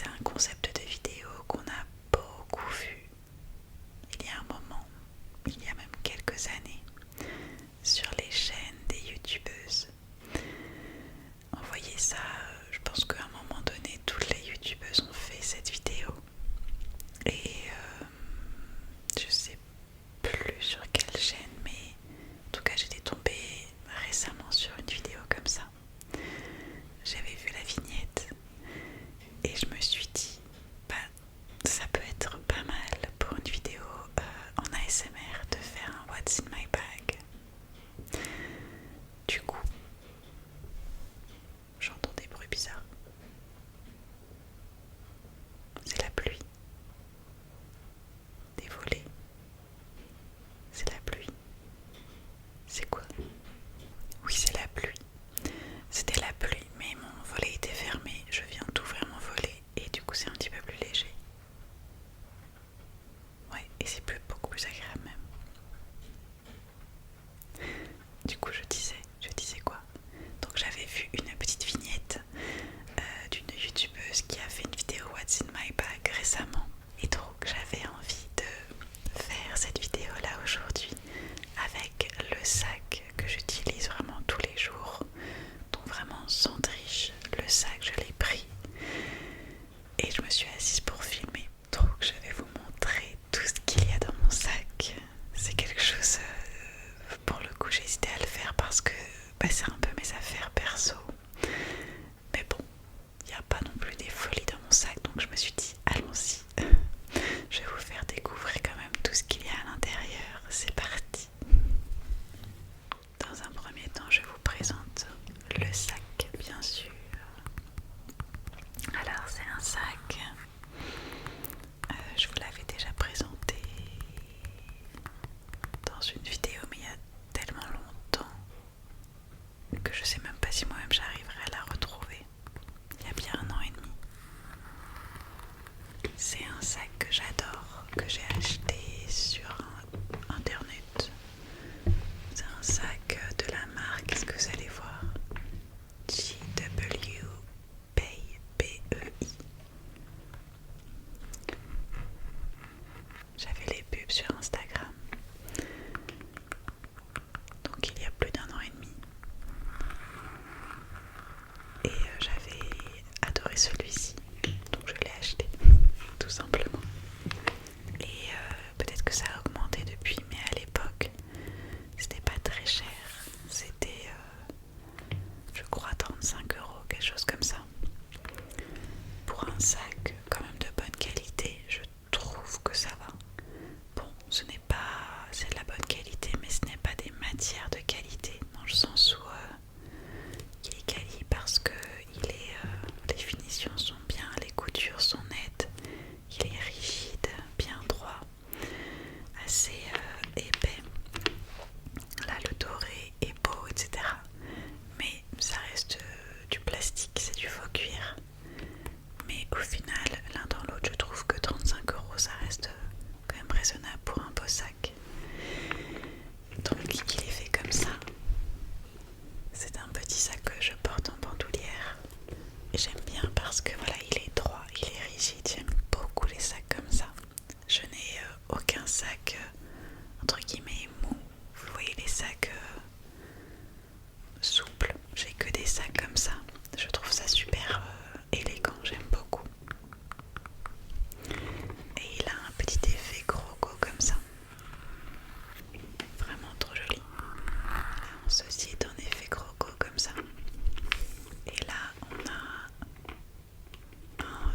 c'est un concept de vidéo qu'on a beaucoup vu il y a un moment, il y a même quelques années, sur les chaînes des youtubeuses. On voyait ça, je pense qu'à un moment donné, toutes les youtubeuses ont fait cette vidéo. Et je sais plus sur quelle chaîne, mais en tout cas j'étais tombée récemment sur une vidéo comme ça. J'avais vu la vignette et je me suis dit, bah, ça peut être pas mal pour une vidéo en ASMR de faire un What's in my bag. Du coup, j'entends des bruits bizarres. C'est la pluie. Des volets. C'est la pluie. C'est quoi? Oui, c'est la pluie. C'était la pluie, mais mon volet était fermé. Je viens d'ouvrir mon volet et du coup c'est un petit peu plus léger. Ouais, et c'est beaucoup plus agréable même. Du coup je disais quoi? Donc j'avais vu une petite vignette d'une youtubeuse qui a fait une vidéo What's in my bag récemment. Et donc j'avais envie de faire cette vidéo là aujourd'hui avec le sac que j'utilise vraiment tous les jours. Donc vraiment sans triche, le sac je l'ai pris et je me suis assise pour filmer. Donc je vais vous montrer tout ce qu'il y a dans mon sac. C'est quelque chose, pour le coup j'ai hésité à le faire parce que c'est un peu mes affaires perso. Mais bon, il n'y a pas non plus des folies dans mon sac, donc je me suis dit allons-y. Je vais vous faire découvrir quand même tout ce qu'il y a à l'intérieur. C'est parti. Dans un premier temps, je vous présente le sac, bien sûr. Alors c'est un sac, je vous l'avais déjà présenté dans une vidéo, mais il y a tellement longtemps que je sais même pas si moi-même j'arriverai à la retrouver. Il y a bien 1 an et demi. C'est un sac que j'adore, que j'ai acheté sur internet. C'est un sac de la marque, est-ce que vous allez voir? JW Pay, PEI. J'avais les pubs sur Instagram. Donc il y a plus d'1 an et demi. Et j'avais adoré celui-ci. Donc je l'ai acheté, tout simplement. Et peut-être que ça a augmenté depuis, mais à l'époque, c'était pas très cher. C'était, je crois, 35 €, quelque chose comme ça. Pour un sac quand même de bonne qualité, je trouve que ça va. Bon, ce n'est pas, c'est de la bonne qualité, mais ce n'est pas des matières de qualité, dans le sens où il est quali parce que les finitions sont bien, les coutures sont nettes, il est rigide, bien droit, assez épais. Là, le doré est beau, etc. Mais ça reste du plastique, c'est du faux cuir. Mais au final, l'un dans l'autre, je trouve que 35 € ça reste quand même raisonnable pour un beau sac. Donc il est fait comme ça. C'est un petit sac que je porte en bandoulière. Et j'aime bien parce que voilà, il est droit, il est rigide. J'aime beaucoup les sacs comme ça. Je n'ai aucun sac entre guillemets mou. Vous voyez les sacs souples. J'ai que des sacs comme ça. Je trouve ça super élégant, j'aime beaucoup. Et il a un petit effet croco comme ça. Vraiment trop joli. Là, ceci est un effet croco comme ça. Et là, on a un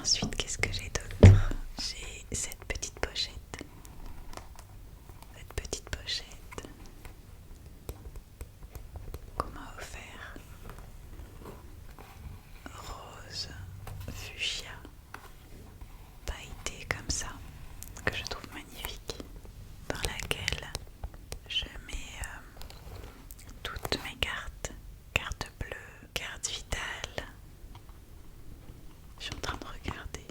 Ensuite, qu'est-ce que j'ai d'autre? J'ai cette petite pochette. Cette petite pochette qu'on m'a offert. Rose fuchsia pailletée comme ça, que je trouve magnifique, dans laquelle je mets toutes mes cartes, carte bleue, carte vitale. Je suis en train de regarder.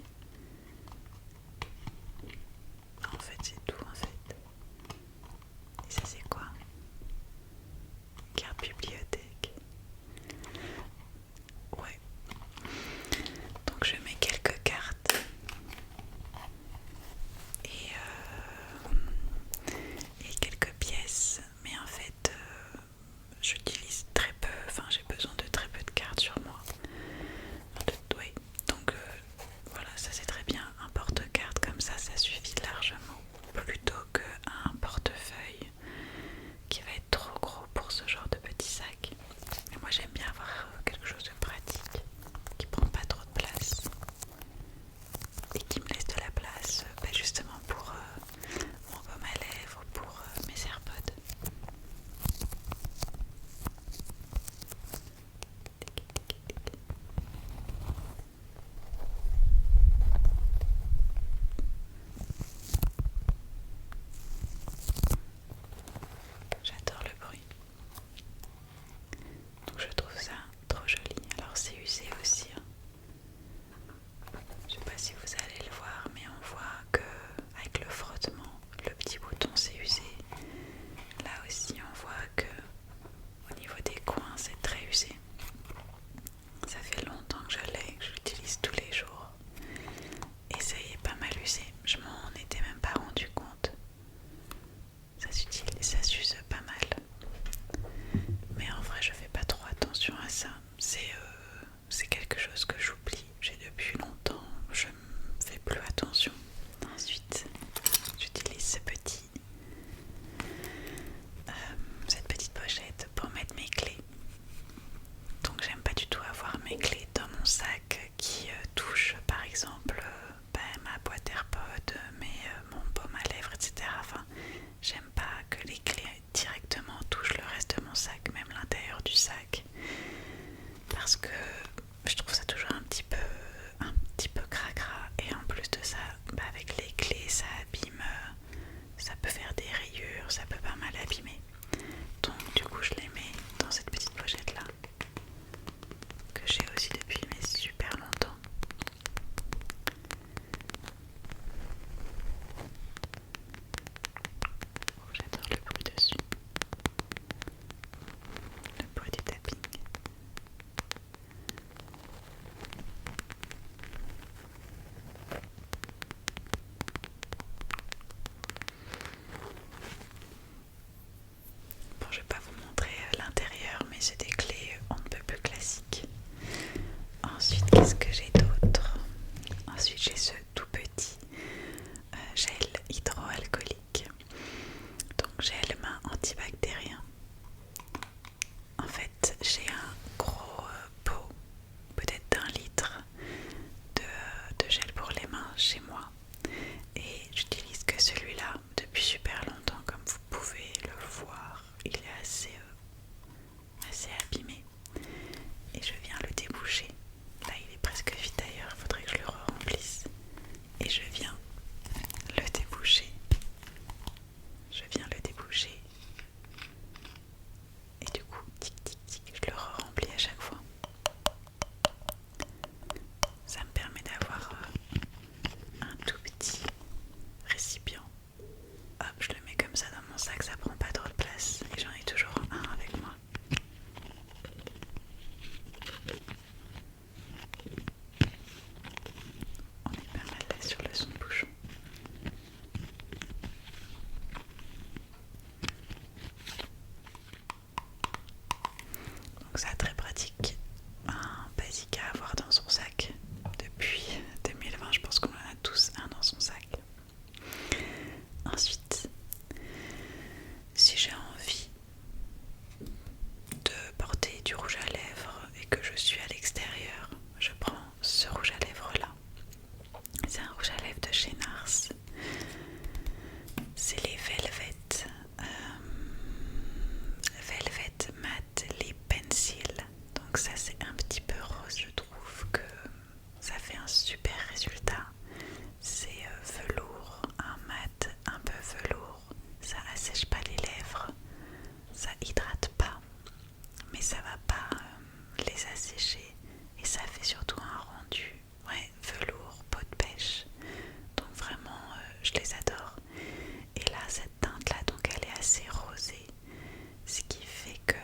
Donc ça c'est un petit peu rose, je trouve que ça fait un super résultat. C'est velours, un mat un peu velours, ça assèche pas les lèvres, ça hydrate pas, mais ça va pas les assécher et ça fait surtout un rendu, ouais, velours, peau de pêche. Donc vraiment je les adore. Et là cette teinte là, donc elle est assez rosée, ce qui fait que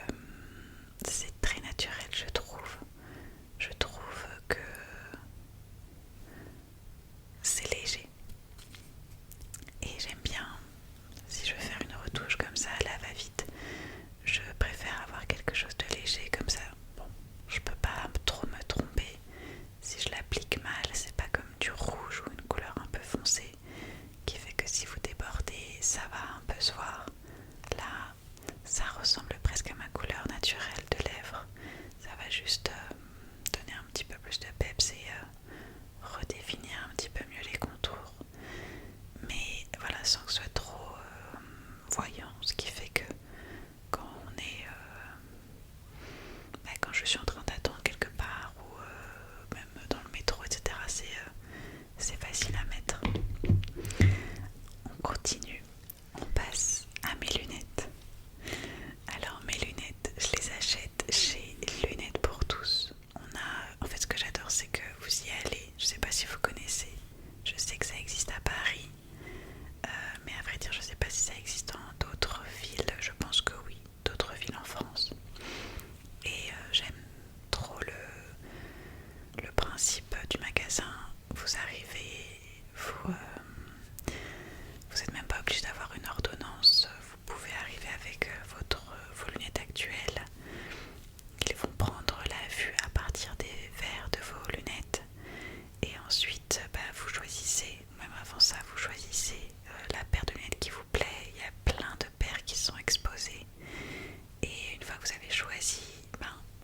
c'est très naturel, je trouve. Je trouve que c'est léger. Et j'aime bien, si je veux faire une retouche comme ça à la va-vite, je préfère avoir quelque chose de léger comme ça. Bon, je peux pas trop me tromper. Si je l'applique mal, c'est pas comme du rouge ou une couleur un peu foncée qui fait que si vous débordez, ça va un peu se voir. Là, ça ressemble presque à ma couleur naturelle de lèvres. Ça va juste donner un petit peu plus de peps et redéfinir un petit peu mieux les contours. Mais voilà, sans que ce soit trop voyant, ce qui fait que quand on est quand je suis en train d'attendre quelque part ou même dans le métro, etc., c'est facile à mettre. On continue, on passe à mes lunettes. Alors mes lunettes, je les achète chez Lunettes pour tous. En fait, ce que j'adore, c'est que vous y allez. Je sais pas si vous connaissez. Je sais que ça existe à Paris, mais à vrai dire, je sais pas si ça existe dans d'autres villes. Je pense que oui, d'autres villes en France. Et j'aime trop le principe du magasin. Vous arrivez, vous êtes même pas obligé d'avoir une ordonnance. Vous pouvez arriver avec vos lunettes actuelles. Ils vont prendre la vue à partir des verres de vos lunettes. Et ensuite, vous choisissez, même avant ça, vous choisissez la paire de lunettes qui vous plaît. Il y a plein de paires qui sont exposées. Et une fois que vous avez choisi,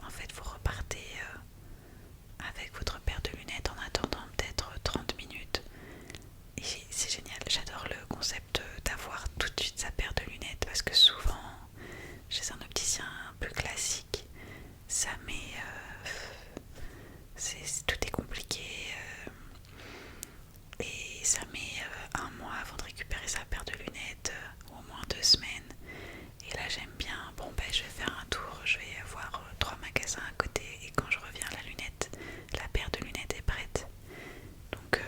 en fait, vous repartez avec votre paire de lunettes en attendant peut-être 30 minutes. Et c'est génial, j'adore le concept d'avoir tout de suite sa paire de lunettes parce que souvent, chez un opticien un peu classique, ça met... tout est compliqué et ça met un mois avant de récupérer sa paire de lunettes, ou au moins 2 semaines. Et là j'aime bien, je vais faire un tour, je vais voir 3 magasins à côté et quand je reviens la paire de lunettes est prête. Donc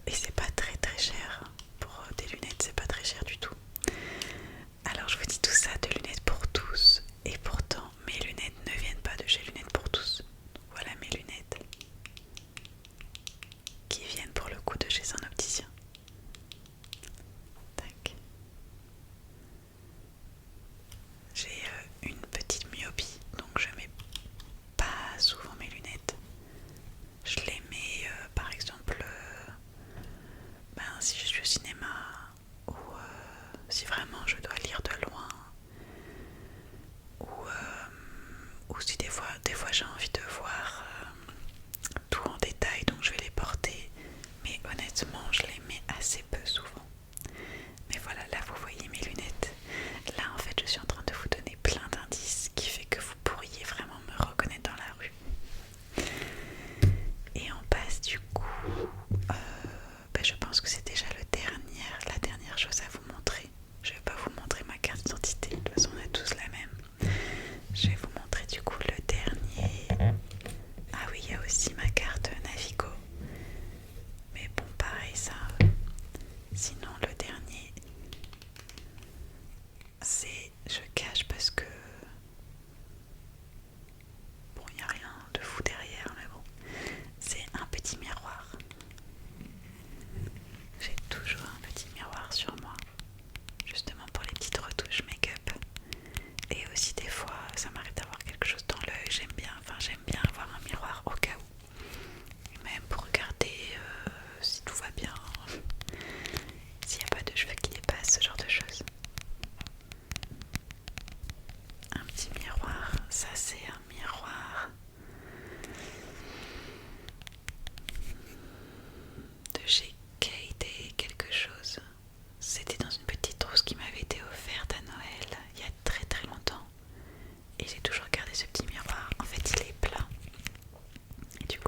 et c'est pas très très cher pour des lunettes, c'est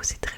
c'est très